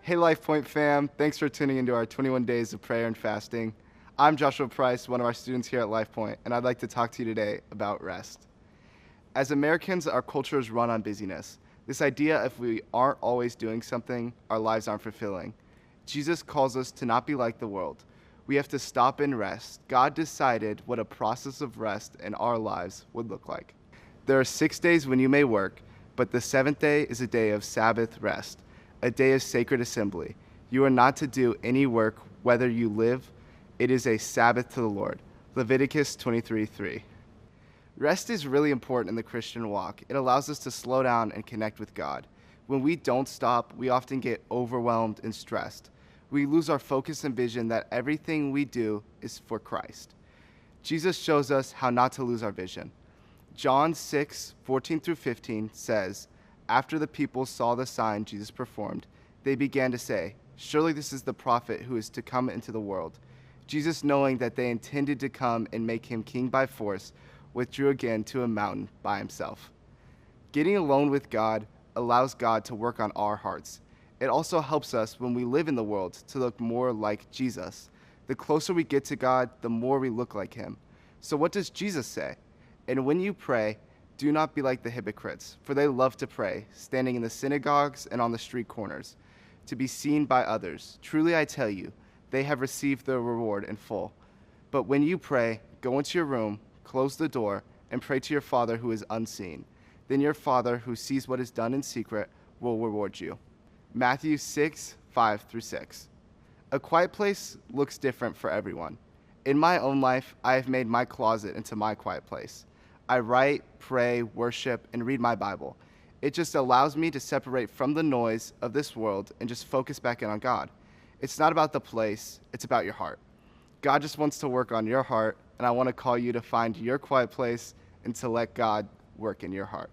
Hey LifePoint fam, thanks for tuning into our 21 days of prayer and fasting. I'm Joshua Price, one of our students here at LifePoint, and I'd like to talk to you today about rest. As Americans, our culture is run on busyness. This idea if we aren't always doing something, our lives aren't fulfilling. Jesus calls us to not be like the world. We have to stop and rest. God decided what a process of rest in our lives would look like. There are 6 days when you may work, but the seventh day is a day of Sabbath rest, a day of sacred assembly. You are not to do any work, whether you live. It is a Sabbath to the Lord. Leviticus 23:3. Rest is really important in the Christian walk. It allows us to slow down and connect with God. When we don't stop, we often get overwhelmed and stressed. We lose our focus and vision that everything we do is for Christ. Jesus shows us how not to lose our vision. John 6:14-15 says, "After the people saw the sign Jesus performed, they began to say, 'Surely this is the prophet who is to come into the world.' Jesus, knowing that they intended to come and make him king by force, withdrew again to a mountain by himself." Getting alone with God allows God to work on our hearts. It also helps us when we live in the world to look more like Jesus. The closer we get to God, the more we look like him. So what does Jesus say? "And when you pray, do not be like the hypocrites, for they love to pray, standing in the synagogues and on the street corners, to be seen by others. Truly I tell you, they have received their reward in full. But when you pray, go into your room, close the door, and pray to your Father who is unseen. Then your Father who sees what is done in secret will reward you." Matthew 6:5-6. A quiet place looks different for everyone. In my own life, I have made my closet into my quiet place. I write, pray, worship, and read my Bible. It just allows me to separate from the noise of this world and just focus back in on God. It's not about the place, it's about your heart. God just wants to work on your heart, and I want to call you to find your quiet place and to let God work in your heart.